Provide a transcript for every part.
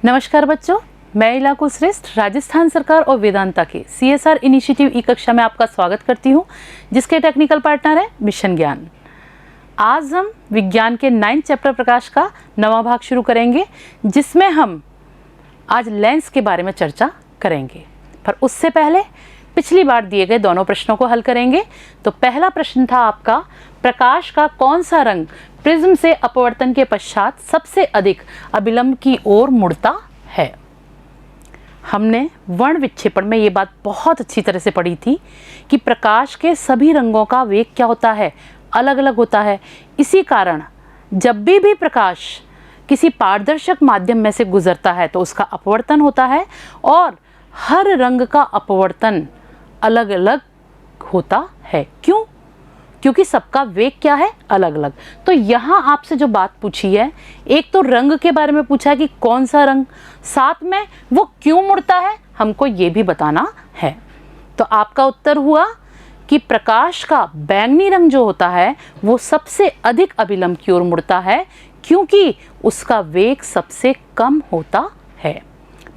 नमस्कार बच्चों, मैं इलाकू श्रेष्ठ राजस्थान सरकार और वेदांता के CSR इनिशिएटिव ई कक्षा में आपका स्वागत करती हूं, जिसके टेक्निकल पार्टनर है मिशन ज्ञान। आज हम विज्ञान के 9th चैप्टर प्रकाश का 9वां भाग शुरू करेंगे, जिसमें हम आज लेंस के बारे में चर्चा करेंगे। पर उससे पहले पिछली बार दिए गए दोनों प्रश्नों को हल करेंगे। तो पहला प्रश्न था आपका, प्रकाश का कौन सा रंग प्रिज्म से अपवर्तन के पश्चात सबसे अधिक अभिलंब की ओर मुड़ता है। हमने वर्ण विक्षेपण में ये बात बहुत अच्छी तरह से पढ़ी थी कि प्रकाश के सभी रंगों का वेग क्या होता है, अलग अलग होता है। इसी कारण जब भी प्रकाश किसी पारदर्शक माध्यम में से गुजरता है तो उसका अपवर्तन होता है, और हर रंग का अपवर्तन अलग अलग होता है। क्यों? क्योंकि सबका वेग क्या है, अलग अलग। तो यहाँ आपसे जो बात पूछी है, एक तो रंग के बारे में पूछा है कि कौन सा रंग, साथ में वो क्यों मुड़ता है, हमको ये भी बताना है। तो आपका उत्तर हुआ कि प्रकाश का बैंगनी रंग जो होता है वो सबसे अधिक अभिलंब की ओर मुड़ता है, क्योंकि उसका वेग सबसे कम होता है।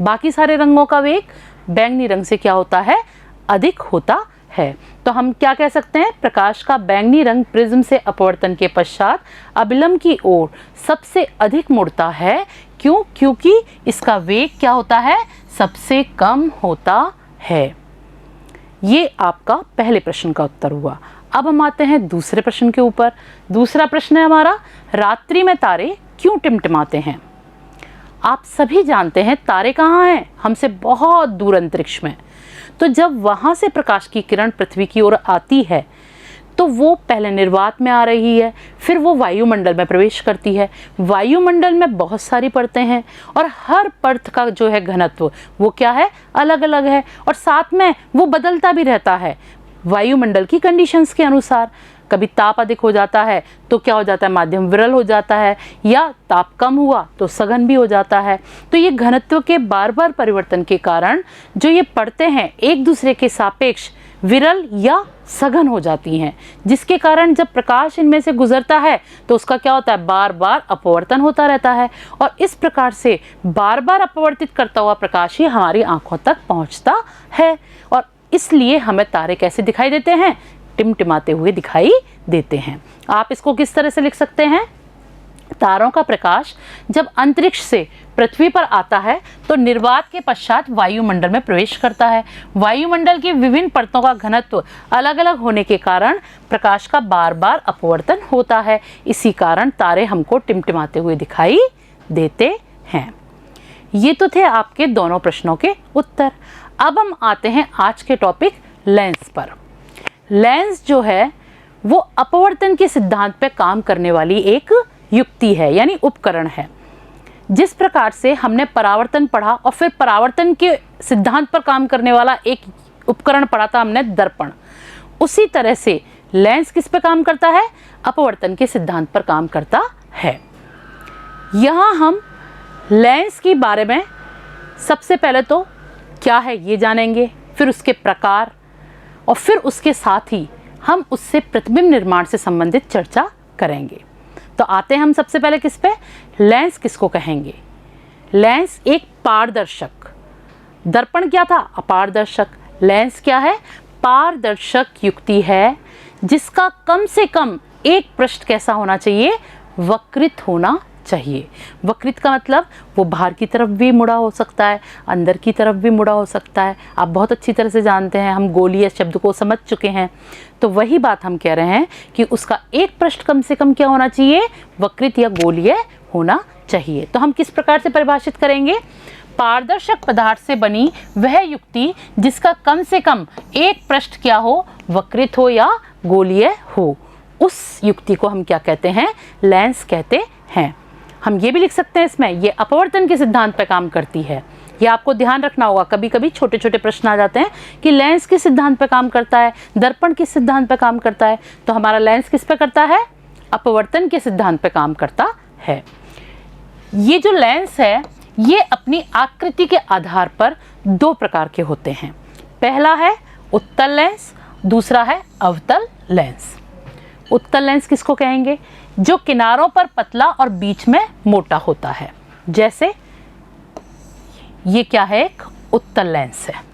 बाकी सारे रंगों का वेग बैंगनी रंग से क्या होता है, अधिक होता है। तो हम क्या कह सकते हैं, प्रकाश का बैंगनी रंग प्रिज्म से अपवर्तन के पश्चात अभिलंब की ओर सबसे अधिक मुड़ता है। क्यों? क्योंकि इसका वेग क्या होता है, सबसे कम होता है। ये आपका पहले प्रश्न का उत्तर हुआ। अब हम आते हैं दूसरे प्रश्न के ऊपर। दूसरा प्रश्न है हमारा, रात्रि में तारे क्यों टिमटिमाते हैं। आप सभी जानते हैं तारे कहाँ हैं, हमसे बहुत दूर अंतरिक्ष में। तो जब वहाँ से प्रकाश की किरण पृथ्वी की ओर आती है तो वो पहले निर्वात में आ रही है, फिर वो वायुमंडल में प्रवेश करती है। वायुमंडल में बहुत सारी परतें हैं और हर परत का जो है घनत्व वो क्या है, अलग अलग है, और साथ में वो बदलता भी रहता है वायुमंडल की कंडीशंस के अनुसार। कभी ताप अधिक हो जाता है तो क्या हो जाता है, माध्यम विरल हो जाता है, या ताप कम हुआ तो सघन भी हो जाता है। तो ये घनत्व के बार बार परिवर्तन के कारण जो ये परतें हैं एक दूसरे के सापेक्ष विरल या सघन हो जाती हैं, जिसके कारण जब प्रकाश इनमें से गुजरता है तो उसका क्या होता है, बार बार अपवर्तन होता रहता है। और इस प्रकार से बार बार अपवर्तित करता हुआ प्रकाश ही हमारी आंखों तक पहुंचता है, और इसलिए हमें तारे कैसे दिखाई देते हैं, टिमटिमाते हुए दिखाई देते हैं। आप इसको किस तरह से लिख सकते हैं, तारों का प्रकाश जब अंतरिक्ष से पृथ्वी पर आता है तो निर्वात के पश्चात वायुमंडल में प्रवेश करता है। वायुमंडल की विभिन्न परतों का घनत्व अलग अलग होने के कारण प्रकाश का बार बार अपवर्तन होता है। इसी कारण तारे हमको टिमटिमाते हुए दिखाई देते हैं। ये तो थे आपके दोनों प्रश्नों के उत्तर। अब हम आते हैं आज के टॉपिक लेंस पर। लेंस जो है वो अपवर्तन के सिद्धांत पर काम करने वाली एक युक्ति है, यानी उपकरण है। जिस प्रकार से हमने परावर्तन पढ़ा और फिर परावर्तन के सिद्धांत पर काम करने वाला एक उपकरण पढ़ा था हमने, दर्पण, उसी तरह से लेंस किस पे काम करता है, अपवर्तन के सिद्धांत पर काम करता है। यहाँ हम लेंस के बारे में सबसे पहले तो क्या है ये जानेंगे, फिर उसके प्रकार, और फिर उसके साथ ही हम उससे प्रतिबिंब निर्माण से संबंधित चर्चा करेंगे। तो आते हैं हम सबसे पहले किस पे, लेंस किसको कहेंगे। लेंस एक पारदर्शक, दर्पण क्या था, अपारदर्शक। लेंस क्या है, पारदर्शक युक्ति है जिसका कम से कम एक पृष्ठ कैसा होना चाहिए, वक्रित होना चाहिए। वक्रित का मतलब वो बाहर की तरफ भी मुड़ा हो सकता है, अंदर की तरफ भी मुड़ा हो सकता है। आप बहुत अच्छी तरह से जानते हैं, हम गोलीय शब्द को समझ चुके हैं। तो वही बात हम कह रहे हैं कि उसका एक पृष्ठ कम से कम क्या होना चाहिए, वक्रित या गोलीय होना चाहिए। तो हम किस प्रकार से परिभाषित करेंगे, पारदर्शक पदार्थ से बनी वह युक्ति जिसका कम से कम एक पृष्ठ क्या हो, वक्रित हो या गोलीय हो, उस युक्ति को हम क्या कहते हैं, लेंस कहते हैं। हम ये भी लिख सकते हैं इसमें, ये अपवर्तन के सिद्धांत पर काम करती है। ये आपको ध्यान रखना होगा, कभी कभी छोटे छोटे प्रश्न आ जाते हैं कि लेंस किस सिद्धांत पर काम करता है, दर्पण किस सिद्धांत पर काम करता है। तो हमारा लेंस किस पे करता है, अपवर्तन के सिद्धांत पर काम करता है। ये जो लेंस है ये अपनी आकृति के आधार पर दो प्रकार के होते हैं। पहला है उत्तल लेंस, दूसरा है अवतल लेंस। उत्तल लेंस किसको कहेंगे, जो किनारों पर पतला और बीच में मोटा होता है। जैसे ये क्या है, एक उत्तल लेंस है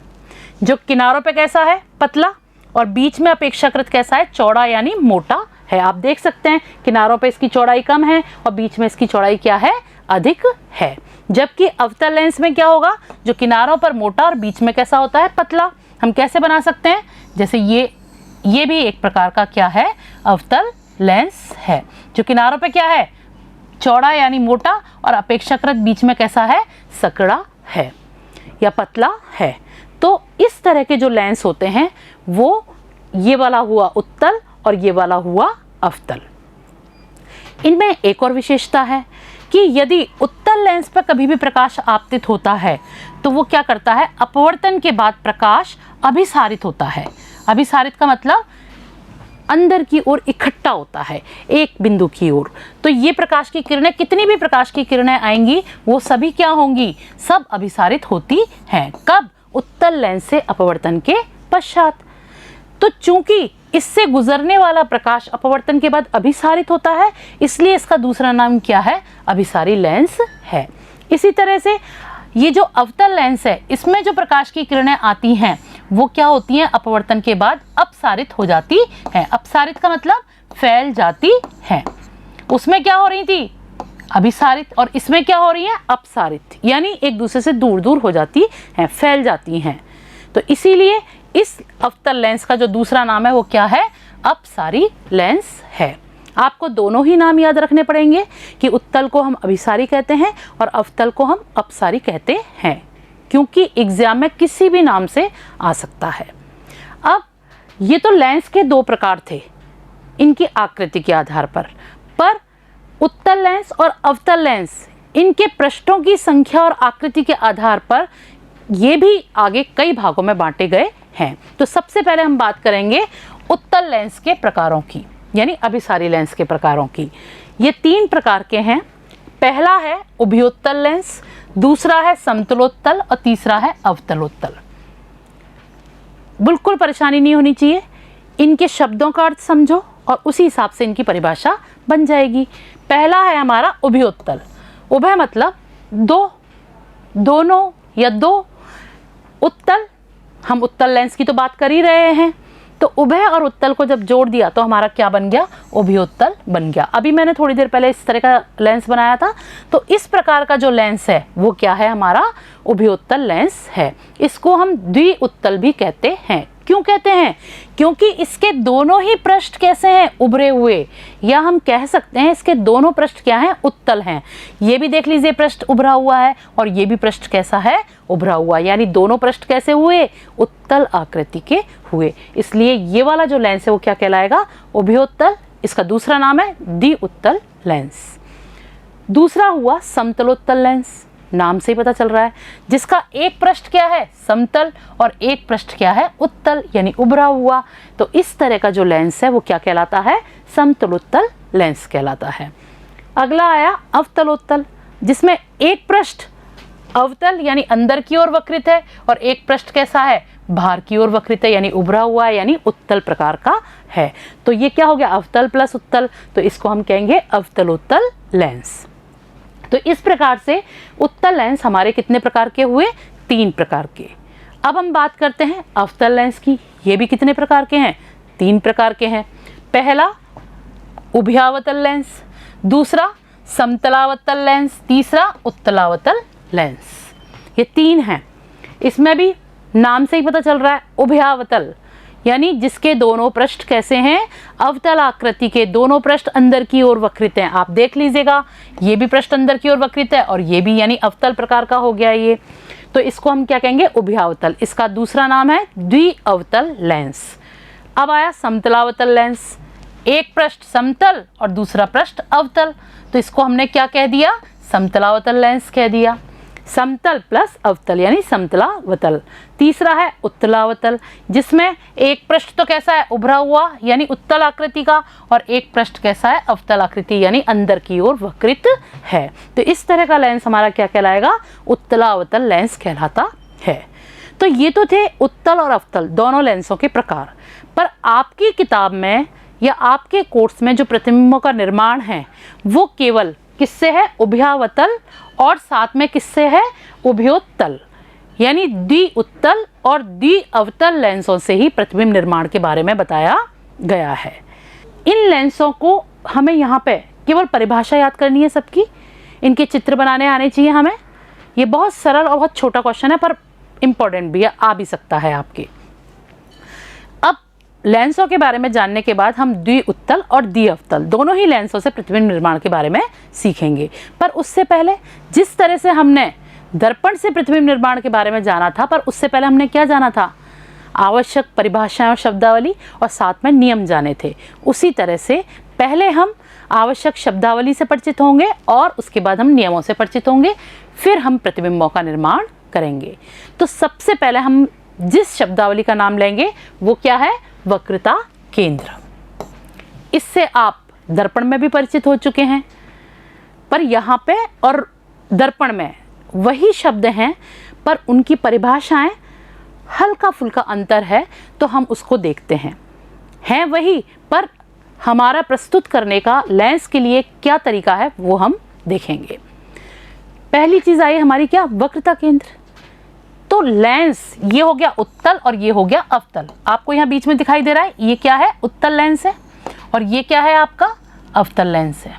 जो किनारों पे कैसा है, पतला, और बीच में अपेक्षाकृत कैसा है, चौड़ा यानी मोटा है। आप देख सकते हैं किनारों पे इसकी चौड़ाई कम है और बीच में इसकी चौड़ाई क्या है, अधिक है। जबकि अवतल लेंस में क्या होगा, जो किनारों पर मोटा और बीच में कैसा होता है, पतला। हम कैसे बना सकते हैं, जैसे ये भी एक प्रकार का क्या है, अवतल लेंस है, जो किनारों पे क्या है, चौड़ा यानी मोटा, और अपेक्षाकृत बीच में कैसा है, सकड़ा है या पतला है। तो इस तरह के जो लेंस होते हैं वो ये वाला हुआ उत्तल और ये वाला हुआ अवतल। इनमें एक और विशेषता है कि यदि उत्तल लेंस पर कभी भी प्रकाश आपतित होता है तो वो क्या करता है, अपवर्तन के बाद प्रकाश अभिसारित होता है। अभिसारित का मतलब अंदर की ओर इकट्ठा होता है एक बिंदु की ओर। तो ये प्रकाश की किरणें, कितनी भी प्रकाश की किरणें आएंगी वो सभी क्या होंगी, सब अभिसारित होती हैं। कब, उत्तल लेंस से अपवर्तन के पश्चात। तो चूंकि इससे गुजरने वाला प्रकाश अपवर्तन के बाद अभिसारित होता है, इसलिए इसका दूसरा नाम क्या है, अभिसारी लेंस है। इसी तरह से ये जो अवतल लेंस है, इसमें जो प्रकाश की किरणें आती हैं वो क्या होती हैं, अपवर्तन के बाद अपसारित हो जाती हैं। अपसारित का मतलब फैल जाती हैं। उसमें क्या हो रही थी, अभिसारित, और इसमें क्या हो रही है, अपसारित, यानी एक दूसरे से दूर दूर हो जाती हैं, फैल जाती हैं। तो इसीलिए इस अवतल लेंस का जो दूसरा नाम है वो क्या है, अपसारी लेंस है। आपको दोनों ही नाम याद रखने पड़ेंगे कि उत्तल को हम अभिसारी कहते हैं और अवतल को हम अपसारी कहते हैं, क्योंकि एग्जाम में किसी भी नाम से आ सकता है। अब ये तो लेंस के दो प्रकार थे इनकी आकृति के आधार पर उत्तल लेंस और अवतल लेंस, इनके पृष्ठों की संख्या और आकृति के आधार पर ये भी आगे कई भागों में बांटे गए हैं। तो सबसे पहले हम बात करेंगे उत्तल लेंस के प्रकारों की, यानी अभिसारी लेंस के प्रकारों की। ये 3 प्रकार के हैं। पहला है उभयोत्तल लेंस, दूसरा है समतलोत्तल और तीसरा है अवतलोत्तल। बिल्कुल परेशानी नहीं होनी चाहिए, इनके शब्दों का अर्थ समझो और उसी हिसाब से इनकी परिभाषा बन जाएगी। पहला है हमारा उभयोत्तल। उभय मतलब दो, दोनों या दो। उत्तल, हम उत्तल लेंस की तो बात कर ही रहे हैं, तो उभय और उत्तल को जब जोड़ दिया तो हमारा क्या बन गया, उभयोत्तल बन गया। अभी मैंने थोड़ी देर पहले इस तरह का लेंस बनाया था, तो इस प्रकार का जो लेंस है वो क्या है, हमारा उभयोत्तल लेंस है। इसको हम द्विउत्तल भी कहते हैं। क्यों कहते हैं, क्योंकि इसके दोनों ही पृष्ठ कैसे हैं, उभरे हुए, या हम कह सकते हैं इसके दोनों पृष्ठ क्या हैं, उत्तल हैं। ये भी देख लीजिए पृष्ठ उभरा हुआ है और ये भी पृष्ठ कैसा है, उभरा हुआ, यानी दोनों पृष्ठ कैसे हुए, उत्तल आकृति के हुए। इसलिए ये वाला जो लेंस है वो क्या कहलाएगा, उभयोत्तल। इसका दूसरा नाम है द्विउत्तल लेंस। दूसरा हुआ समतलोत्तल लेंस, नाम से ही पता चल रहा है, जिसका एक पृष्ठ क्या है, समतल, और एक पृष्ठ क्या है, उत्तल, यानी उभरा हुआ। तो इस तरह का जो लेंस है वो क्या कहलाता है, समतलोत्तल लेंस कहलाता है। अगला आया अवतलोत्तल, जिसमें एक पृष्ठ अवतल यानी अंदर की ओर वक्रित है और एक पृष्ठ कैसा है, बाहर की ओर वक्रित है, यानी उभरा हुआ है, यानी उत्तल प्रकार का है। तो ये क्या हो गया, अवतल प्लस उत्तल, तो इसको हम कहेंगे अवतलोत्तल लेंस। तो इस प्रकार से उत्तल लेंस हमारे कितने प्रकार के हुए, 3 प्रकार के। अब हम बात करते हैं अवतल लेंस की। ये भी कितने प्रकार के हैं, 3 प्रकार के हैं। पहला उभयावतल लेंस, दूसरा समतलावतल लेंस, तीसरा उत्तलावतल लेंस। ये 3 हैं। इसमें भी नाम से ही पता चल रहा है, उभयावतल यानी जिसके दोनों पृष्ठ कैसे हैं, अवतल आकृति के, दोनों पृष्ठ अंदर की ओर वक्रित हैं। आप देख लीजिएगा, ये भी पृष्ठ अंदर की ओर वक्रित है और ये भी, यानी अवतल प्रकार का हो गया ये। तो इसको हम क्या कहेंगे, उभयावतल। इसका दूसरा नाम है द्विअवतल लेंस। अब आया समतलावतल लेंस, एक पृष्ठ समतल और दूसरा पृष्ठ अवतल, तो इसको हमने क्या कह दिया, समतलावतल लेंस कह दिया। समतल प्लस अवतल यानी समतलावतल। तीसरा है उत्तलावतल, जिसमें एक पृष्ठ तो कैसा है, उभरा हुआ यानी उत्तल आकृति का, और एक पृष्ठ कैसा है, अवतल आकृति यानी अंदर की ओर वक्रित है। तो इस तरह का लेंस हमारा क्या कहलाएगा, उत्तलावतल लेंस कहलाता है। तो ये तो थे उत्तल और अवतल दोनों लेंसों के प्रकार। पर आपकी किताब में या आपके कोर्स में जो प्रतिबिंबों का निर्माण है वो केवल किससे है, उभयावतल, और साथ में किससे है, उभयोत्तल। यानी द्विउत्तल और द्विअवतल लेंसों से ही प्रतिबिंब निर्माण के बारे में बताया गया है। इन लेंसों को हमें यहाँ पे केवल परिभाषा याद करनी है सबकी, इनके चित्र बनाने आने चाहिए हमें। ये बहुत सरल और बहुत छोटा क्वेश्चन है पर इम्पोर्टेंट भी है, आ भी सकता है आपके। अब लेंसों के बारे में जानने के बाद हम द्विउत्तल और द्विअवतल दोनों ही लेंसों से प्रतिबिंब निर्माण के बारे में सीखेंगे। पर उससे पहले जिस तरह से हमने दर्पण से प्रतिबिंब निर्माण के बारे में जाना था, पर उससे पहले हमने क्या जाना था? आवश्यक परिभाषाएं और शब्दावली और साथ में नियम जाने थे। उसी तरह से पहले हम आवश्यक शब्दावली से परिचित होंगे और उसके बाद हम नियमों से परिचित होंगे, फिर हम प्रतिबिंबों का निर्माण करेंगे। तो सबसे पहले हम जिस शब्दावली का नाम लेंगे वो क्या है? वक्रता केंद्र। इससे आप दर्पण में भी परिचित हो चुके हैं, पर यहाँ पे और दर्पण में वही शब्द हैं पर उनकी परिभाषाएं हल्का फुल्का अंतर है, तो हम उसको देखते हैं वही पर हमारा प्रस्तुत करने का लेंस के लिए क्या तरीका है वो हम देखेंगे। पहली चीज आई हमारी क्या? वक्रता केंद्र। तो लेंस ये हो गया उत्तल और ये हो गया अवतल। आपको यहाँ बीच में दिखाई दे रहा है, ये क्या है? उत्तल लेंस है और ये क्या है? आपका अवतल लेंस है।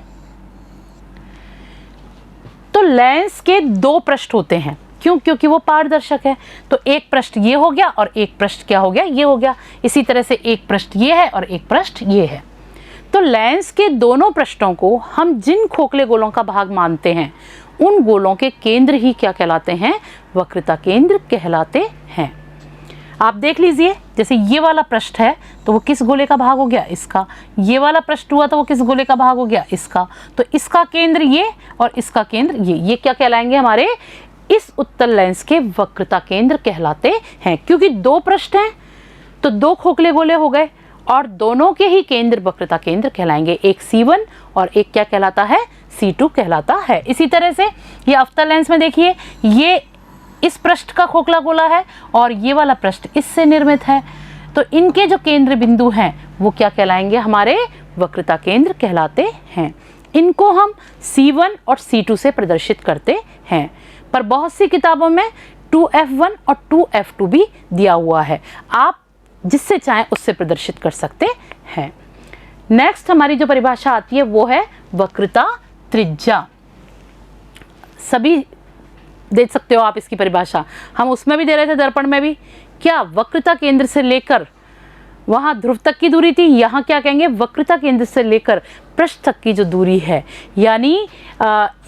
तो लेंस के दो पृष्ठ होते हैं, क्यों? क्योंकि वो पारदर्शक है। तो एक पृष्ठ ये हो गया और एक पृष्ठ क्या हो गया? ये हो गया। इसी तरह से एक पृष्ठ ये है और एक पृष्ठ ये है। तो लेंस के दोनों पृष्ठों को हम जिन खोखले गोलों का भाग मानते हैं उन गोलों के केंद्र ही क्या कहलाते हैं? वक्रता केंद्र कहलाते हैं। आप देख लीजिए, जैसे ये वाला पृष्ठ है तो वो किस गोले का भाग हो गया? इसका। ये वाला पृष्ठ हुआ तो वो किस गोले का भाग हो गया? इसका। तो इसका केंद्र ये और इसका केंद्र ये क्या कहलाएंगे? हमारे इस उत्तल लेंस के वक्रता केंद्र कहलाते हैं। क्योंकि दो पृष्ठ हैं तो दो खोखले गोले हो गए और दोनों के ही केंद्र वक्रता केंद्र कहलाएंगे। एक C1 और एक क्या कहलाता है? C2 कहलाता है। इसी तरह से ये अवतल लेंस में देखिए, ये इस पृष्ठ का खोखला गोला है और ये वाला पृष्ठ इससे निर्मित है। तो इनके जो केंद्र बिंदु हैं वो क्या कहलाएंगे? हमारे वक्रता केंद्र कहलाते हैं। इनको हम C1 और C2 से प्रदर्शित करते हैं, पर बहुत सी किताबों में 2F1 और 2F2 भी दिया हुआ है। आप जिससे चाहें उससे प्रदर्शित कर सकते हैं। नेक्स्ट हमारी जो परिभाषा आती है वो है वक्रता त्रिज्या। सभी देख सकते हो आप इसकी परिभाषा, हम उसमें भी दे रहे थे, दर्पण में भी। क्या? वक्रता केंद्र से लेकर वहां ध्रुव तक की दूरी थी, यहाँ क्या कहेंगे? वक्रता केंद्र से लेकर पृष्ठ तक की जो दूरी है, यानी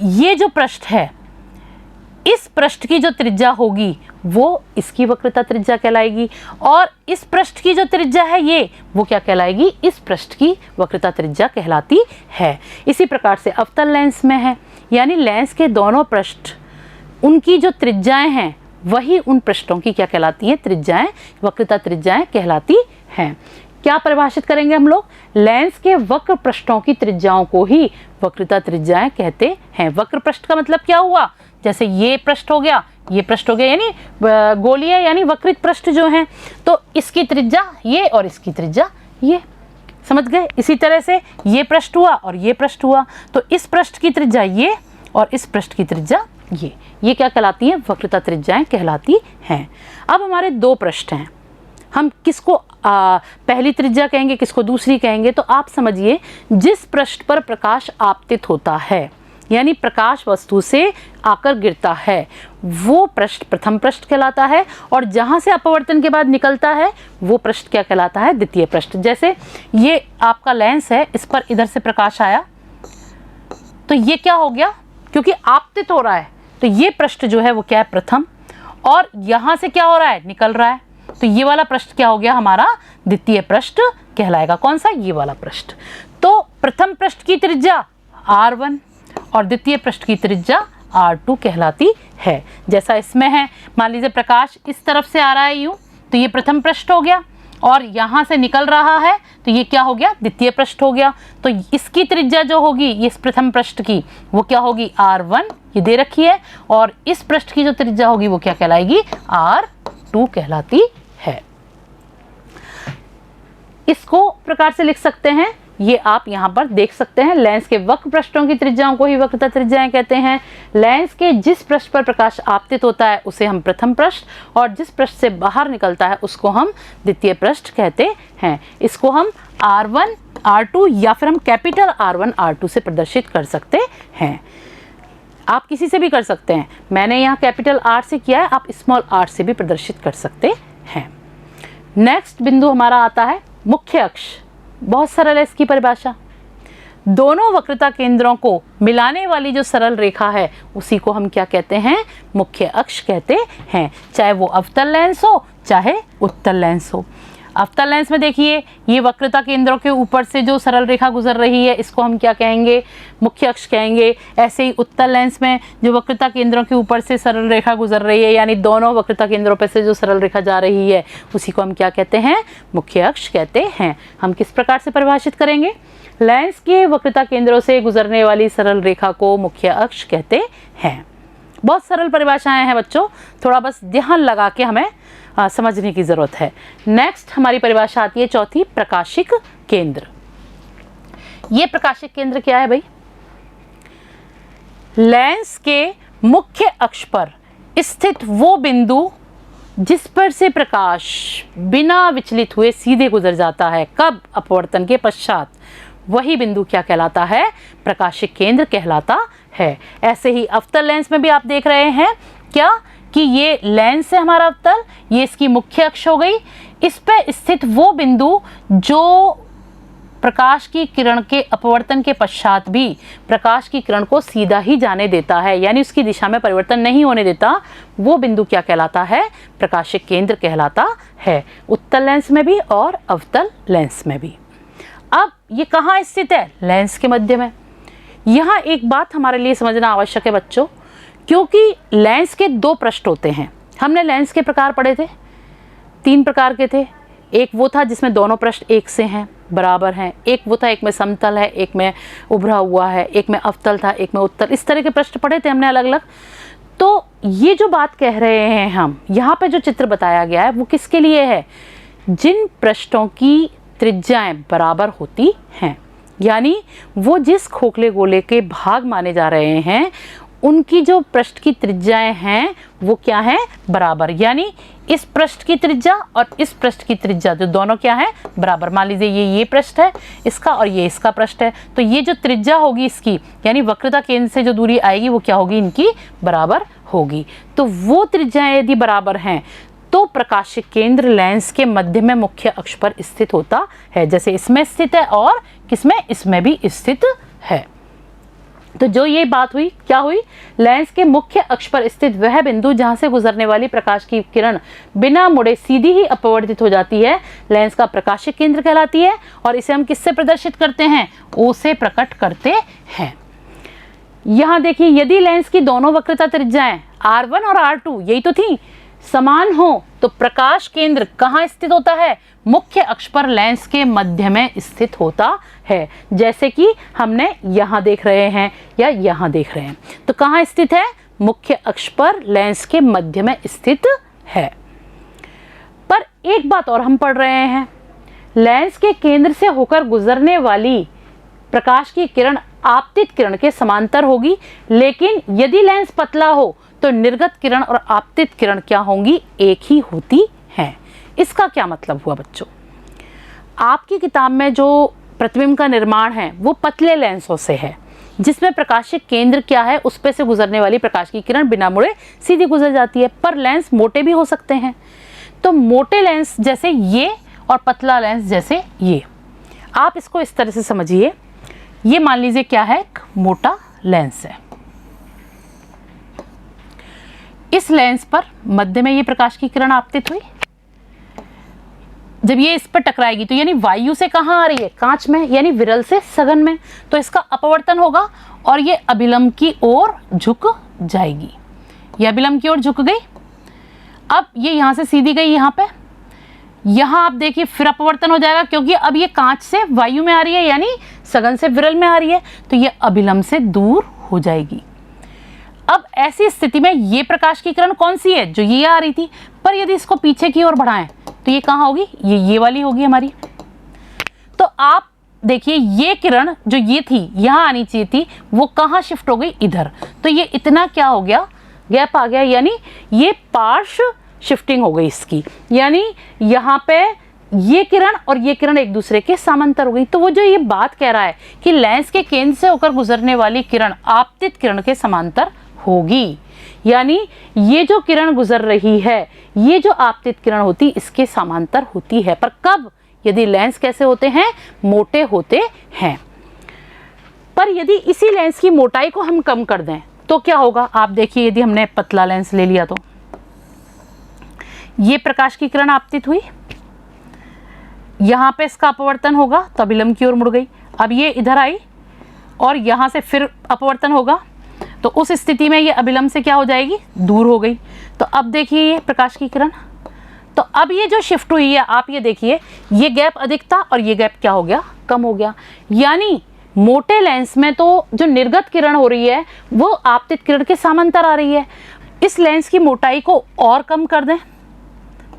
ये जो पृष्ठ है, इस पृष्ठ की जो त्रिज्या होगी वो इसकी वक्रता त्रिज्या कहलाएगी और इस पृष्ठ की जो त्रिज्या है ये वो क्या कहलाएगी? इस पृष्ठ की वक्रता त्रिज्या कहलाती है। इसी प्रकार से अवतल लेंस में है, यानी लेंस के दोनों पृष्ठ, उनकी जो त्रिज्याएं हैं वही उन पृष्ठों की क्या कहलाती हैं? त्रिज्याएं, वक्रता त्रिज्याएं कहलाती हैं। क्या परिभाषित करेंगे हम लोग? लेंस के वक्र पृष्ठों की त्रिज्याओं को ही वक्रता त्रिज्याएं कहते हैं। वक्र पृष्ठ का मतलब क्या हुआ? जैसे ये पृष्ठ हो गया, ये पृष्ठ हो गया, यानी गोलीय यानी वक्रित पृष्ठ जो हैं, तो इसकी त्रिज्या ये और इसकी त्रिज्या ये। समझ गए? इसी तरह से ये पृष्ठ हुआ और ये पृष्ठ हुआ, तो इस पृष्ठ की त्रिज्या ये और इस पृष्ठ की त्रिज्या ये क्या कहलाती हैं? वक्रता त्रिज्याएं कहलाती हैं। अब हमारे दो पृष्ठ हैं, हम किसको पहली त्रिज्या कहेंगे, किसको दूसरी कहेंगे? तो आप समझिए, जिस पृष्ठ पर प्रकाश आपतित होता है, यानी प्रकाश वस्तु से आकर गिरता है, वो पृष्ठ प्रथम पृष्ठ कहलाता है और जहाँ से अपवर्तन के बाद निकलता है वो पृष्ठ क्या कहलाता है? द्वितीय पृष्ठ। जैसे ये आपका लेंस है, इस पर इधर से प्रकाश आया तो ये क्या हो गया? क्योंकि आपतित हो रहा है तो ये पृष्ठ जो है वो क्या है? प्रथम। और यहाँ से क्या हो रहा है? निकल रहा है, तो ये वाला पृष्ठ क्या हो गया? हमारा द्वितीय पृष्ठ कहलाएगा। कौन सा? ये वाला पृष्ठ। तो प्रथम पृष्ठ की त्रिज्या R1 और द्वितीय पृष्ठ की त्रिज्या R2 कहलाती है। जैसा इसमें है, मान लीजिए प्रकाश इस तरफ से आ रहा है यूं, तो ये प्रथम पृष्ठ हो गया और यहाँ से निकल रहा है तो ये क्या हो गया? द्वितीय पृष्ठ हो गया। तो इसकी त्रिज्या जो होगी इस प्रथम पृष्ठ की वो क्या होगी? R1, ये दे रखी है, और इस पृष्ठ की जो त्रिज्या होगी वो क्या कहलाएगी? R2 कहलाती है। इसको प्रकार से लिख सकते हैं ये आप यहाँ पर देख सकते हैं। लेंस के वक्र पृष्ठों की त्रिज्याओं को ही वक्रता त्रिज्याएं कहते हैं। लेंस के जिस पृष्ठ पर प्रकाश आपतित होता है उसे हम प्रथम पृष्ठ, और जिस पृष्ठ से बाहर निकलता है उसको हम द्वितीय पृष्ठ कहते हैं। इसको हम R1 R2 या फिर हम कैपिटल R1 R2 से प्रदर्शित कर सकते हैं। आप किसी से भी कर सकते हैं, मैंने यहाँ कैपिटल R से किया है, आप स्मॉल r से भी प्रदर्शित कर सकते हैं। नेक्स्ट बिंदु हमारा आता है मुख्य अक्ष। बहुत सरल है इसकी परिभाषा। दोनों वक्रता केंद्रों को मिलाने वाली जो सरल रेखा है उसी को हम क्या कहते हैं? मुख्य अक्ष कहते हैं, चाहे वो अवतल लेंस हो चाहे उत्तल लेंस हो। अवतल लेंस में देखिए, ये वक्रता केंद्रों के ऊपर से जो सरल रेखा गुजर रही है इसको हम क्या कहेंगे? मुख्य अक्ष कहेंगे। ऐसे ही उत्तल लेंस में जो वक्रता केंद्रों के ऊपर से सरल रेखा गुजर रही है, यानी दोनों वक्रता केंद्रों पर से जो सरल रेखा जा रही है उसी को हम क्या कहते हैं? मुख्य अक्ष कहते हैं। हम किस प्रकार से परिभाषित करेंगे? लेंस के वक्रता केंद्रों से गुजरने वाली सरल रेखा को मुख्य अक्ष कहते हैं। बहुत सरल परिभाषाएं हैं बच्चों, थोड़ा बस ध्यान लगा के हमें समझने की जरूरत है। नेक्स्ट हमारी परिभाषा आती है चौथी, प्रकाशिक केंद्र। ये प्रकाशिक केंद्र क्या है भाई? लेंस के मुख्य अक्ष पर स्थित वो बिंदु जिस पर से प्रकाश बिना विचलित हुए सीधे गुजर जाता है। कब? अपवर्तन के पश्चात। वही बिंदु क्या कहलाता है? प्रकाशिक केंद्र कहलाता है। ऐसे ही अवतल लेंस में भी आप देख रहे हैं क्या कि ये लेंस है हमारा अवतल, ये इसकी मुख्य अक्ष हो गई। इस पे स्थित वो बिंदु जो प्रकाश की किरण के अपवर्तन के पश्चात भी प्रकाश की किरण को सीधा ही जाने देता है, यानी उसकी दिशा में परिवर्तन नहीं होने देता, वो बिंदु क्या कहलाता है? प्रकाशिक केंद्र कहलाता है। उत्तल लेंस में भी और अवतल लेंस में भी। अब ये कहाँ स्थित है? लेंस के मध्य में। यहाँ एक बात हमारे लिए समझना आवश्यक है बच्चों, क्योंकि लेंस के दो पृष्ठ होते हैं। हमने लेंस के प्रकार पढ़े थे, 3 प्रकार के थे। एक वो था जिसमें दोनों पृष्ठ एक से हैं, बराबर हैं। एक वो था, एक में समतल है, एक में उभरा हुआ है, एक में अवतल था, एक में उत्तल। इस तरह के पृष्ठ पढ़े थे हमने अलग अलग। तो ये जो बात कह रहे हैं हम, यहाँ पे जो चित्र बताया गया है वो किसके लिए है? जिन पृष्ठों की त्रिज्याएं बराबर होती हैं, यानी वो जिस खोखले गोले के भाग माने जा रहे हैं उनकी जो पृष्ठ की त्रिज्याएं हैं वो क्या है? बराबर। यानी इस पृष्ठ की त्रिज्या और इस पृष्ठ की त्रिज्या जो दोनों क्या है? बराबर। मान लीजिए ये पृष्ठ है इसका और ये इसका पृष्ठ है, तो ये जो त्रिज्या होगी इसकी, यानी वक्रता केंद्र से जो दूरी आएगी वो क्या होगी? इनकी बराबर होगी। तो वो त्रिज्याएं यदि बराबर हैं तो प्रकाशिक केंद्र लेंस के मध्य में मुख्य अक्ष पर स्थित होता है। जैसे इसमें स्थित है और किसमें? इसमें भी स्थित है। तो जो ये बात हुई, क्या हुई? लेंस के मुख्य अक्ष पर स्थित वह बिंदु जहां से गुजरने वाली प्रकाश की किरण बिना मुड़े सीधी ही अपवर्तित हो जाती है, लेंस का प्रकाशिक केंद्र कहलाती है। और इसे हम किससे प्रदर्शित करते हैं? O से प्रकट करते हैं। यहां देखिए, यदि लेंस की दोनों वक्रता त्रिज्याएं R1 और R2 यही तो थी, समान हो तो प्रकाश केंद्र कहाँ स्थित होता है? मुख्य अक्ष पर लेंस के मध्य में स्थित होता है। जैसे कि हमने यहाँ देख रहे हैं या यहाँ देख रहे हैं, तो कहाँ स्थित है? मुख्य अक्ष पर लेंस के मध्य में स्थित है। पर एक बात और हम पढ़ रहे हैं, लेंस के केंद्र से होकर गुजरने वाली प्रकाश की किरण आपतित किरण के समांतर होगी, लेकिन यदि लेंस पतला हो तो निर्गत किरण और आपतित किरण क्या होंगी? एक ही होती हैं। इसका क्या मतलब हुआ बच्चों? आपकी किताब में जो प्रतिबिंब का निर्माण है वो पतले लेंसों से है, जिसमें प्रकाशिक केंद्र क्या है? उस पे से गुजरने वाली प्रकाश की किरण बिना मुड़े सीधी गुजर जाती है। पर लेंस मोटे भी हो सकते हैं, तो मोटे लेंस जैसे ये और पतला लेंस जैसे ये। आप इसको इस तरह से समझिए, ये मान लीजिए क्या है? एक मोटा लेंस है। इस लेंस पर मध्य में ये प्रकाश की किरण आपतित हुई। जब ये इस पर टकराएगी तो यानी वायु से कहाँ आ रही है? कांच में, यानी विरल से सघन में, तो इसका अपवर्तन होगा और ये अभिलंब की ओर झुक जाएगी। ये अभिलंब की ओर झुक गई। अब ये यहाँ से सीधी गई यहाँ पे, यहाँ आप देखिए फिर अपवर्तन हो जाएगा, क्योंकि अब ये कांच से वायु में आ रही है, यानी सघन से विरल में आ रही है, तो ये अभिलंब से दूर हो जाएगी। अब ऐसी स्थिति में ये प्रकाश की किरण कौन सी है? जो ये आ रही थी। पर यदि इसको पीछे की ओर बढ़ाएं तो ये कहाँ होगी? ये वाली होगी हमारी। तो आप देखिए ये किरण जो ये थी यहाँ आनी चाहिए थी, वो कहाँ शिफ्ट हो गई, इधर। तो ये इतना क्या हो गया, गैप आ गया, यानी ये पार्श्व शिफ्टिंग हो गई इसकी, यानी यहाँ पे ये किरण और ये किरण एक दूसरे के समांतर हो गई। तो वो जो ये बात कह रहा है कि लेंस के केंद्र से होकर गुजरने वाली किरण आपतित किरण के समांतर होगी, यानी ये जो किरण गुजर रही है ये जो आपतित किरण होती इसके समांतर होती है। पर कब, यदि लेंस कैसे होते हैं, मोटे होते हैं। पर यदि इसी लेंस की मोटाई को हम कम कर दें तो क्या होगा, आप देखिए, यदि हमने पतला लेंस ले लिया तो ये प्रकाश की किरण आपतित हुई, यहां पे इसका अपवर्तन होगा तो अभिलंब की ओर मुड़ गई। अब ये इधर आई और यहां से फिर अपवर्तन होगा, तो उस स्थिति में ये अभिलंब से क्या हो जाएगी, दूर हो गई। तो अब देखिए ये प्रकाश की किरण, तो अब ये जो शिफ्ट हुई है, आप ये देखिए, ये गैप अधिक था और ये गैप क्या हो गया, कम हो गया। यानी मोटे लेंस में तो जो निर्गत किरण हो रही है वो आपतित किरण के समांतर आ रही है। इस लेंस की मोटाई को और कम कर दें,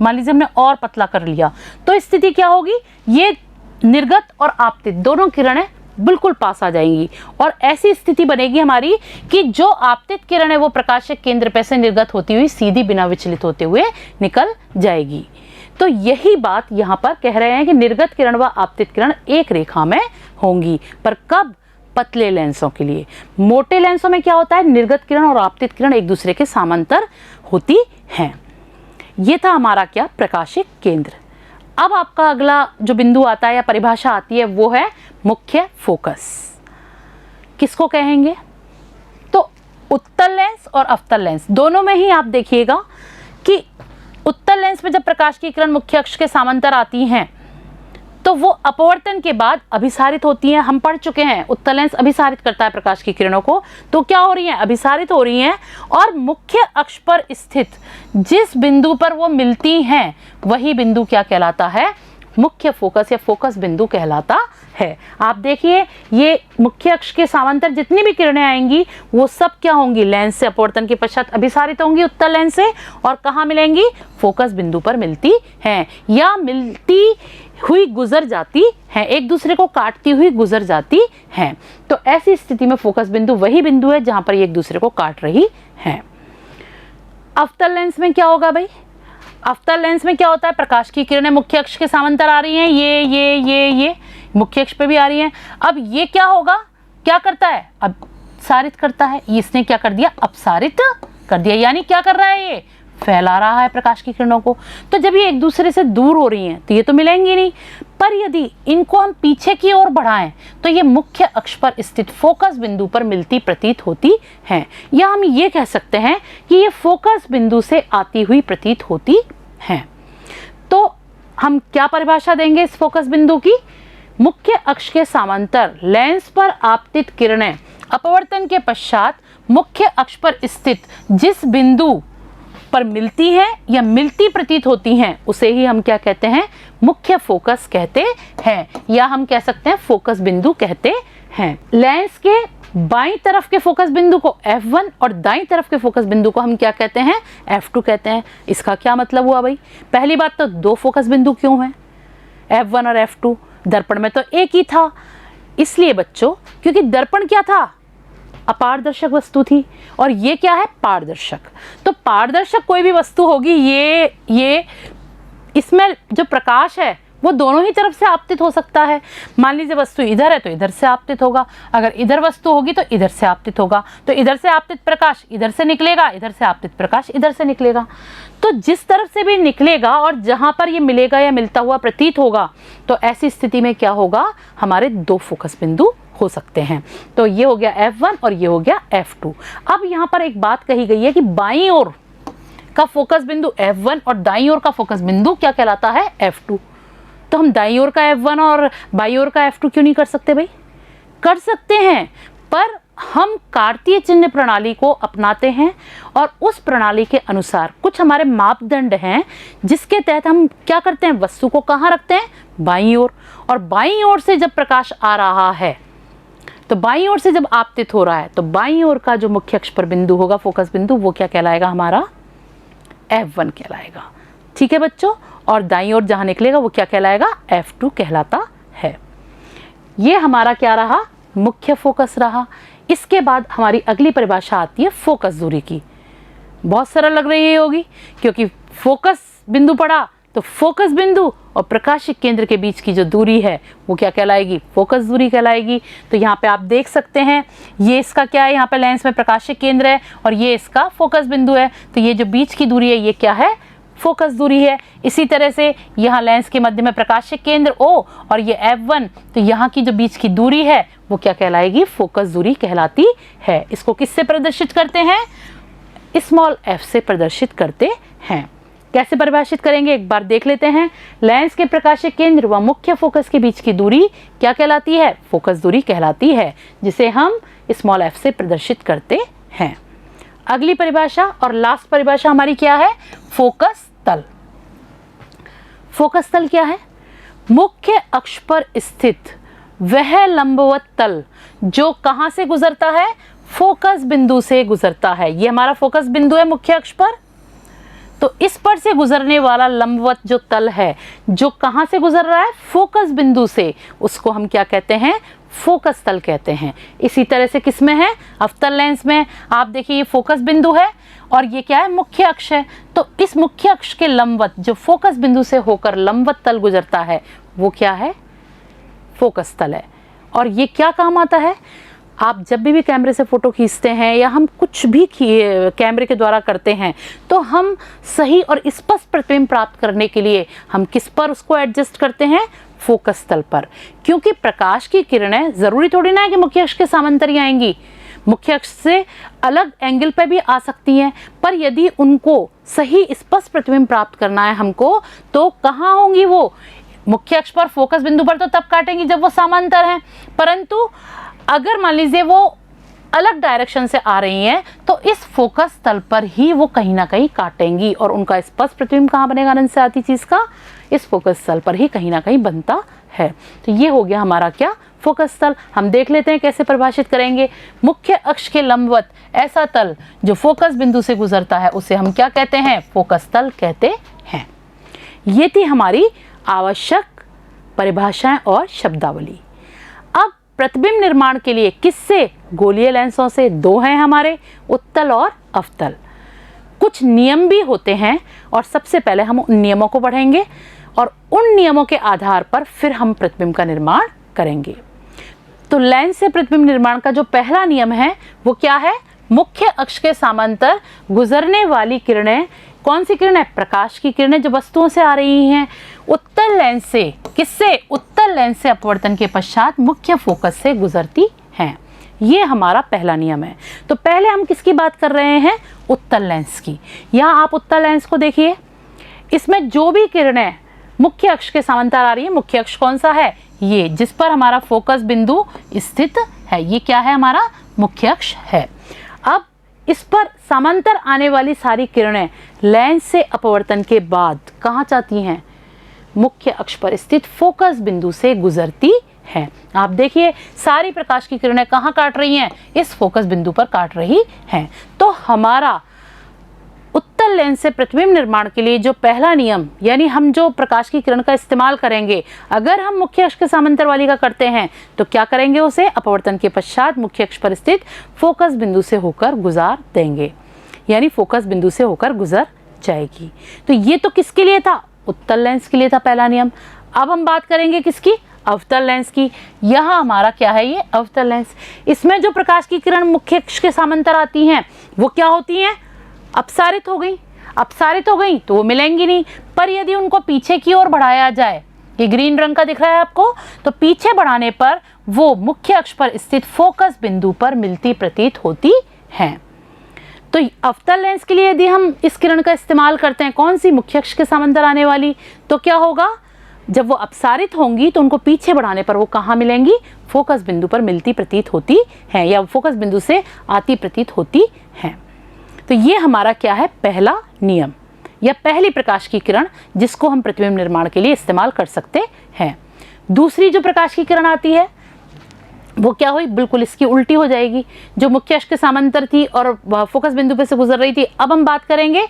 मान लीजिए हमने और पतला कर लिया, तो स्थिति क्या होगी, ये निर्गत और आपतित दोनों किरणें बिल्कुल पास आ जाएंगी और ऐसी स्थिति बनेगी हमारी कि जो आपतित किरण है वो प्रकाशिक केंद्र पे से निर्गत होती हुई सीधी बिना विचलित होते हुए निकल जाएगी। तो यही बात यहाँ पर कह रहे हैं कि निर्गत किरण व आपतित किरण एक रेखा में होंगी। पर कब, पतले लेंसों के लिए। मोटे लेंसों में क्या होता है, निर्गत किरण और आपतित किरण एक दूसरे के समांतर होती हैं। ये था हमारा क्या, प्रकाशिक केंद्र। अब आपका अगला जो बिंदु आता है या परिभाषा आती है वो है मुख्य फोकस। किसको कहेंगे, तो उत्तल लेंस और अवतल लेंस दोनों में ही आप देखिएगा कि उत्तल लेंस में जब प्रकाश की किरण मुख्य अक्ष के समांतर आती हैं तो वो अपवर्तन के बाद अभिसारित होती हैं। हम पढ़ चुके हैं उत्तल लेंस अभिसारित करता है प्रकाश की किरणों को, तो क्या हो रही हैं, अभिसारित हो रही हैं और मुख्य अक्ष पर स्थित जिस बिंदु पर वो मिलती हैं वही बिंदु क्या कहलाता है, मुख्य फोकस या फोकस बिंदु कहलाता है। आप देखिए ये मुख्य अक्ष के समांतर जितनी भी किरणें आएंगी वो सब क्या होंगी, लेंस से अपवर्तन के पश्चात अभिसारित होंगी उत्तल लेंस से, और कहाँ मिलेंगी, फोकस बिंदु पर मिलती हैं या मिलती हुई गुजर जाती हैं, एक दूसरे को काटती हुई गुजर जाती हैं। तो ऐसी स्थिति में फोकस बिंदु वही बिंदु है जहां पर ये एक दूसरे को काट रही हैं। अवतल लेंस में क्या होगा भाई, अवतल लेंस में क्या होता है, प्रकाश की किरणें मुख्य अक्ष के समांतर आ रही हैं, ये मुख्य अक्ष पे भी आ रही हैं। अब ये क्या होगा, क्या करता है, अपसारित करता है। इसने क्या कर दिया, अपसारित कर दिया, यानी क्या कर रहा है, ये फैला रहा है प्रकाश की किरणों को। तो जब ये एक दूसरे से दूर हो रही हैं तो ये तो मिलेंगी नहीं, पर यदि इनको हम पीछे की ओर बढ़ाएं तो ये मुख्य अक्ष पर स्थित फोकस बिंदु पर मिलती प्रतीत होती हैं, या हम ये कह सकते हैं कि ये फोकस बिंदु से आती हुई प्रतीत होती हैं। तो हम क्या परिभाषा देंगे इस फोकस बिंदु की, मुख्य अक्ष के समांतर लेंस पर आपतित किरणें अपवर्तन के पश्चात मुख्य अक्ष पर स्थित जिस बिंदु पर मिलती हैं या मिलती प्रतीत होती हैं उसे ही हम क्या कहते हैं, मुख्य फोकस कहते हैं, या हम कह सकते हैं फोकस बिंदु कहते हैं। लेंस के बाईं तरफ के फोकस बिंदु को F1 और दाईं तरफ के फोकस बिंदु को हम क्या कहते हैं, F2 कहते हैं। इसका क्या मतलब हुआ भाई, पहली बात तो दो फोकस बिंदु क्यों हैं, F1 और F2, दर्पण में तो एक ही था, इसलिए बच्चों क्योंकि दर्पण क्या था, अपारदर्शक वस्तु थी और ये क्या है, पारदर्शक। तो पारदर्शक कोई भी वस्तु होगी, ये इसमें जो प्रकाश है वो दोनों ही तरफ से आपतित हो सकता है। मान लीजिए वस्तु इधर है तो इधर से आपतित होगा, अगर इधर वस्तु होगी तो इधर से आपतित होगा, तो इधर से आपतित प्रकाश इधर से निकलेगा, इधर से आपतित प्रकाश इधर से निकलेगा। तो जिस तरफ से भी निकलेगा और जहां पर ये मिलेगा या मिलता हुआ प्रतीत होगा, तो ऐसी स्थिति में क्या होगा, हमारे दो फोकस बिंदु हो सकते हैं। तो ये हो गया F1 और ये हो गया F2। अब यहाँ पर एक बात कही गई है कि बाईं ओर का फोकस बिंदु F1 और दाईं ओर का फोकस बिंदु क्या कहलाता है, F2। तो हम दाईं ओर का F1 और बाईं ओर का F2 क्यों नहीं कर सकते भाई, कर सकते हैं, पर हम कार्तीय चिन्ह प्रणाली को अपनाते हैं और उस प्रणाली के अनुसार कुछ हमारे मापदंड हैं जिसके तहत हम क्या करते हैं, वस्तु को कहाँ रखते हैं, बाईं ओर। और बाईं ओर से जब प्रकाश आ रहा है, तो बाईं ओर से जब आपतित हो रहा है, तो बाईं ओर का जो मुख्य अक्ष पर बिंदु होगा, फोकस बिंदु, वो क्या कहलाएगा, हमारा F1 कहलाएगा। ठीक है बच्चों, और दाईं ओर जहां निकलेगा वो क्या कहलाएगा, F2 कहलाता है। ये हमारा क्या रहा, मुख्य फोकस रहा। इसके बाद हमारी अगली परिभाषा आती है फोकस दूरी की। बहुत सरल लग रही होगी, क्योंकि फोकस बिंदु पड़ा तो फोकस बिंदु और प्रकाशिक केंद्र के बीच की जो दूरी है वो क्या कहलाएगी, फोकस दूरी कहलाएगी। तो यहाँ पे आप देख सकते हैं, ये इसका क्या है, यहाँ पे लेंस में प्रकाशिक केंद्र है और ये इसका फोकस बिंदु है। तो ये जो बीच की दूरी है ये क्या है, फोकस दूरी है। इसी तरह से यहाँ लेंस के मध्य में प्रकाशिक केंद्र O और ये F1, तो यहाँ की जो बीच की दूरी है वो क्या कहलाएगी, फोकस दूरी कहलाती है। इसको किससे प्रदर्शित करते हैं, स्मॉल f से प्रदर्शित करते हैं। कैसे परिभाषित करेंगे एक बार देख लेते हैं। लेंस के प्रकाशिक केंद्र व मुख्य फोकस के बीच की दूरी क्या कहलाती है, फोकस दूरी कहलाती है, जिसे हम स्मॉल f से प्रदर्शित करते हैं। अगली परिभाषा और लास्ट परिभाषा हमारी क्या है, फोकस तल। फोकस तल क्या है, मुख्य अक्ष पर स्थित वह लंबवत तल जो कहां से गुजरता है, फोकस बिंदु से गुजरता है। ये हमारा फोकस बिंदु है मुख्य अक्ष पर, तो इस पर से गुजरने वाला लंबवत जो तल है जो कहां से गुजर रहा है, फोकस बिंदु से, उसको हम क्या कहते हैं, फोकस तल कहते हैं। इसी तरह से किसमें है, अवतल लेंस में। आप देखिए ये फोकस बिंदु है और ये क्या है, मुख्य अक्ष है। तो इस मुख्य अक्ष के लंबवत जो फोकस बिंदु से होकर लंबवत तल गुजरता है वो क्या है, फोकस तल है। और ये क्या काम आता है, आप जब भी कैमरे से फ़ोटो खींचते हैं या हम कुछ भी कैमरे के द्वारा करते हैं तो हम सही और स्पष्ट प्रतिबिंब प्राप्त करने के लिए हम किस पर उसको एडजस्ट करते हैं, फोकस तल पर। क्योंकि प्रकाश की किरणें ज़रूरी थोड़ी ना है कि मुख्य अक्ष के समांतर ही आएंगी, मुख्य अक्ष से अलग एंगल पर भी आ सकती हैं, पर यदि उनको सही स्पष्ट प्रतिबिंब प्राप्त करना है हमको तो कहाँ होंगी वो, मुख्य अक्ष पर, फोकस बिंदु पर तो तब काटेंगी जब वो समांतर हैं। परंतु अगर मान लीजिए वो अलग डायरेक्शन से आ रही हैं तो इस फोकस तल पर ही वो कहीं ना कहीं काटेंगी और उनका स्पष्ट प्रतिबिंब कहाँ बनेगा, अनंत से आती चीज़ का, इस फोकस तल पर ही कहीं ना कहीं बनता है। तो ये हो गया हमारा क्या, फोकस तल। हम देख लेते हैं कैसे परिभाषित करेंगे। मुख्य अक्ष के लंबवत ऐसा तल जो फोकस बिंदु से गुजरता है उसे हम क्या कहते हैं, फोकस तल कहते हैं। ये थी हमारी आवश्यक परिभाषाएं और शब्दावली। अब प्रतिबिंब निर्माण के लिए किससे, गोलीय लेंसों से, दो हैं हमारे, उत्तल और अवतल। कुछ नियम भी होते हैं और सबसे पहले हम उन नियमों को पढ़ेंगे और उन नियमों के आधार पर फिर हम प्रतिबिंब का निर्माण करेंगे। तो लेंस से प्रतिबिंब निर्माण का जो पहला नियम है वो क्या है, मुख्य अक्ष के समांतर गुजरने वाली किरणें, कौन सी किरणें, प्रकाश की किरणें जो वस्तुओं से आ रही हैं, उत्तल लेंस से, किससे, उत्तल लेंस से अपवर्तन के पश्चात मुख्य फोकस से गुजरती हैं। ये हमारा पहला नियम है। तो पहले हम किसकी बात कर रहे हैं, उत्तल लेंस की। यहाँ आप उत्तल लेंस को देखिए, इसमें जो भी किरणें मुख्य अक्ष के समांतर आ रही है, मुख्य अक्ष कौन सा है, ये जिस पर हमारा फोकस बिंदु स्थित है, ये क्या है, हमारा मुख्य अक्ष है। अब इस पर समांतर आने वाली सारी किरणें लेंस से अपवर्तन के बाद कहाँ जाती हैं, मुख्य अक्ष पर स्थित फोकस बिंदु से गुजरती है। आप देखिए सारी प्रकाश की किरणें कहाँ काट रही हैं, इस फोकस बिंदु पर काट रही हैं। तो हमारा उत्तल लेंस से प्रतिबिंब निर्माण के लिए जो पहला नियम, यानी हम जो प्रकाश की किरण का इस्तेमाल करेंगे, अगर हम मुख्य अक्ष के समांतर वाली का करते हैं तो क्या करेंगे, उसे अपवर्तन के पश्चात मुख्य अक्ष पर स्थित फोकस बिंदु से होकर गुजार देंगे, यानी फोकस बिंदु से होकर गुजर जाएगी। तो ये तो किसके लिए था, उत्तल लेंस के लिए था पहला नियम। अब हम बात करेंगे किसकी, अवतल लेंस की। यहाँ हमारा क्या है, ये अवतल लेंस। इसमें जो प्रकाश की किरण मुख्य अक्ष के समांतर आती हैं वो क्या होती हैं, अपसारित हो गई। अपसारित हो गई तो वो मिलेंगी नहीं, पर यदि उनको पीछे की ओर बढ़ाया जाए, ये ग्रीन रंग का दिख रहा है आपको, तो पीछे बढ़ाने पर वो मुख्य अक्ष पर स्थित फोकस बिंदु पर मिलती प्रतीत होती हैं। तो अवतल लेंस के लिए यदि हम इस किरण का इस्तेमाल करते हैं, कौन सी, मुख्य अक्ष के समांतर आने वाली, तो क्या होगा, जब वो अपसारित होंगी तो उनको पीछे बढ़ाने पर वो कहाँ मिलेंगी, फोकस बिंदु पर मिलती प्रतीत होती हैं, या फोकस बिंदु से आती प्रतीत होती हैं। तो ये हमारा क्या है, पहला नियम या पहली प्रकाश की किरण जिसको हम प्रतिबिंब निर्माण के लिए इस्तेमाल कर सकते हैं। दूसरी जो प्रकाश की किरण आती है वो क्या हुई, बिल्कुल इसकी उल्टी हो जाएगी, जो मुख्य अक्ष के समांतर थी और फोकस बिंदु पे से गुजर रही थी। अब हम बात करेंगे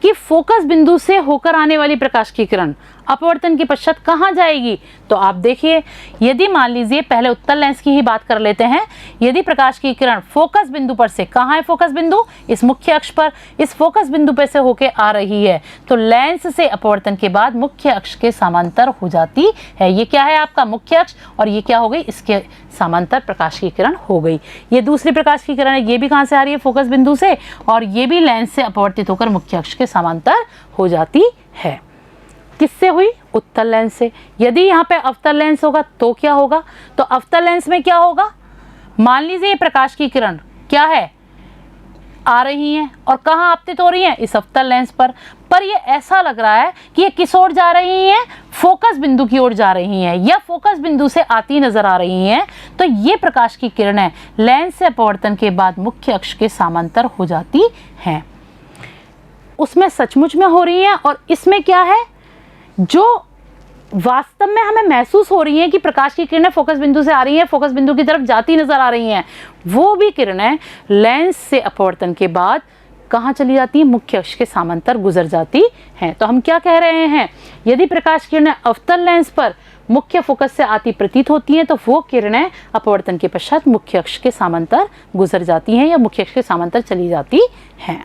कि फोकस बिंदु से होकर आने वाली प्रकाश की किरण अपवर्तन के पश्चात कहाँ जाएगी। तो आप देखिए, यदि मान लीजिए, पहले उत्तल लेंस की ही बात कर लेते हैं। यदि प्रकाश की किरण फोकस बिंदु पर से, कहाँ है फोकस बिंदु, इस मुख्य अक्ष पर, इस फोकस बिंदु पे से होके आ रही है, तो लेंस से अपवर्तन के बाद मुख्य अक्ष के समांतर हो जाती है। ये क्या है आपका मुख्य अक्ष, और ये क्या हो गई, इसके समांतर प्रकाश की किरण हो गई। ये दूसरी प्रकाश की किरण है, ये भी कहाँ से आ रही है, फोकस बिंदु से, और ये भी लेंस से अपवर्तित होकर मुख्य अक्ष के समांतर हो जाती है। किससे हुई, उत्तल लेंस से। यदि यहाँ पे अवतल लेंस होगा तो क्या होगा, तो अवतल लेंस में क्या होगा, मान लीजिए ये प्रकाश की किरण क्या है, आ रही हैं और कहाँ आपतित हो रही हैं, इस अवतल लेंस पर ये ऐसा लग रहा है कि ये किस ओर जा रही हैं, फोकस बिंदु की ओर जा रही हैं, या फोकस बिंदु से आती नजर आ रही हैं। तो ये प्रकाश की किरणें लेंस से अपवर्तन के बाद मुख्य अक्ष के समांतर हो जाती हैं। उसमें सचमुच में हो रही हैं, और इसमें क्या है, जो वास्तव में हमें महसूस हो रही है कि प्रकाश की किरणें फोकस बिंदु से आ रही हैं, फोकस बिंदु की तरफ जाती नजर आ रही हैं, वो भी किरणें लेंस से अपवर्तन के बाद कहाँ चली जाती हैं, मुख्य अक्ष के समांतर गुजर जाती हैं। तो हम क्या कह रहे हैं, यदि प्रकाश किरणें अवतल लेंस पर मुख्य फोकस से आती प्रतीत होती हैं, तो वो किरणें अपवर्तन के पश्चात मुख्य अक्ष के समांतर गुजर जाती हैं, या मुख्य अक्ष के समांतर चली जाती हैं।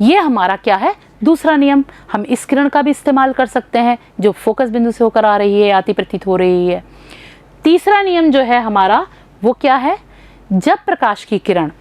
ये हमारा क्या है, दूसरा नियम। हम इस किरण का भी इस्तेमाल कर सकते हैं जो फोकस बिंदु से होकर आ रही है, आती प्रतीत हो रही है। तीसरा नियम जो है हमारा, वो क्या है, जब प्रकाश की किरण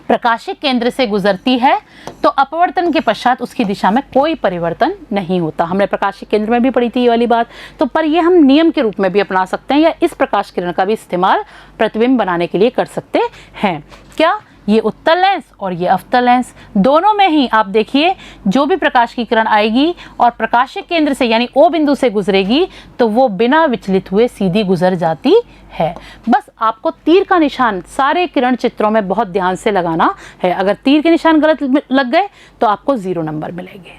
प्रकाशिक केंद्र से गुजरती है तो अपवर्तन के पश्चात उसकी दिशा में कोई परिवर्तन नहीं होता। हमने प्रकाशिक केंद्र में भी पढ़ी थी ये वाली बात, तो पर ये हम नियम के रूप में भी अपना सकते हैं, या इस प्रकाश किरण का भी इस्तेमाल प्रतिबिंब बनाने के लिए कर सकते हैं। क्या, ये उत्तल लेंस और ये अवतल लेंस, दोनों में ही आप देखिए, जो भी प्रकाश की किरण आएगी और प्रकाशिक केंद्र से यानी O बिंदु से गुजरेगी, तो वो बिना विचलित हुए सीधी गुजर जाती है। बस आपको तीर का निशान सारे किरण चित्रों में बहुत ध्यान से लगाना है। अगर तीर के निशान गलत लग गए तो आपको 0 नंबर मिलेंगे।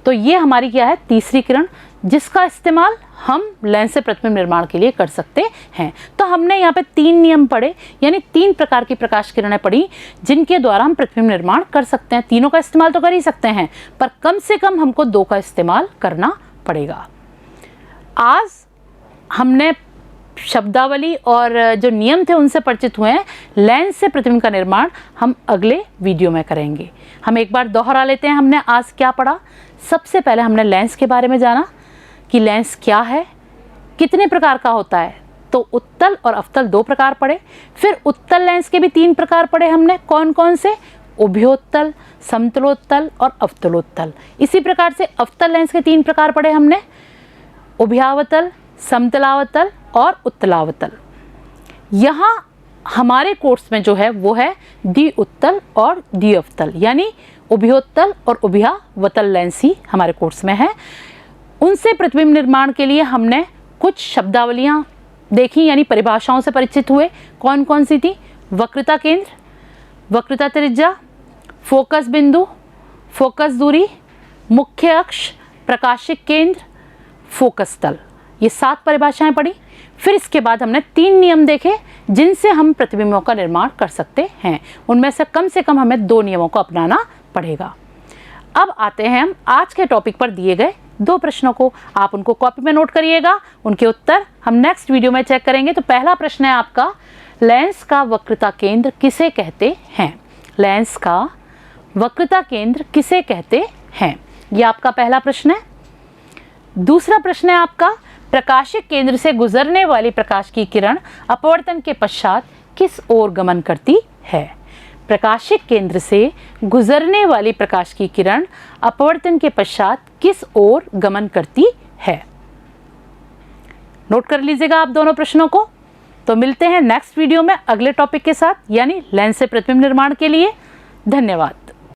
तो ये हमारी क्या है, तीसरी किरण, जिसका इस्तेमाल हम लेंस से प्रतिबिंब निर्माण के लिए कर सकते हैं। तो हमने यहाँ पे 3 नियम पढ़े, यानी 3 प्रकार की प्रकाश किरणें पढ़ी जिनके द्वारा हम प्रतिबिंब निर्माण कर सकते हैं। तीनों का इस्तेमाल तो कर ही सकते हैं, पर कम से कम हमको 2 का इस्तेमाल करना पड़ेगा। आज हमने शब्दावली और जो नियम थे उनसे परिचित हुए हैं। लेंस से प्रतिबिंब का निर्माण हम अगले वीडियो में करेंगे। हम एक बार दोहरा लेते हैं, हमने आज क्या पढ़ा। सबसे पहले हमने लेंस के बारे में जाना कि लेंस क्या है, कितने प्रकार का होता है। तो उत्तल और अवतल 2 प्रकार पढ़े। फिर उत्तल लेंस के भी 3 प्रकार पढ़े हमने, कौन कौन से, उभयोत्तल, समतलोत्तल और अवतलोत्तल। इसी प्रकार से अवतल लेंस के 3 प्रकार पढ़े हमने, उभयावतल, समतलावतल और उत्तलावतल। यहाँ हमारे कोर्स में जो है वो है द्विउत्तल और द्विअवतल, यानी उभयोत्तल और उभयावतल लेंस ही हमारे कोर्स में है। उनसे प्रतिबिंब निर्माण के लिए हमने कुछ शब्दावलियाँ देखी, यानी परिभाषाओं से परिचित हुए। कौन कौन सी थी, वक्रता केंद्र, वक्रता त्रिज्या, फोकस बिंदु, फोकस दूरी, मुख्य अक्ष, प्रकाशिक केंद्र, फोकस तल, ये 7 परिभाषाएं पढ़ी। फिर इसके बाद हमने 3 नियम देखे जिनसे हम प्रतिबिंबों का निर्माण कर सकते हैं। उनमें से कम हमें 2 नियमों को अपनाना पड़ेगा। अब आते हैं हम आज के टॉपिक पर दिए गए 2 प्रश्नों को। आप उनको कॉपी में नोट करिएगा, उनके उत्तर हम नेक्स्ट वीडियो में चेक करेंगे। तो पहला प्रश्न है आपका, लेंस का वक्रता केंद्र किसे कहते हैं। लेंस का वक्रता केंद्र किसे कहते हैं, यह आपका पहला प्रश्न है। दूसरा प्रश्न है आपका, प्रकाशिक केंद्र से गुजरने वाली प्रकाश की किरण अपवर्तन के पश्चात किस ओर गमन करती है। प्रकाशिक केंद्र से गुजरने वाली प्रकाश की किरण अपवर्तन के पश्चात किस ओर गमन करती है। नोट कर लीजिएगा आप दोनों प्रश्नों को। तो मिलते हैं नेक्स्ट वीडियो में अगले टॉपिक के साथ, यानी लेंस से प्रतिबिंब निर्माण के लिए। धन्यवाद।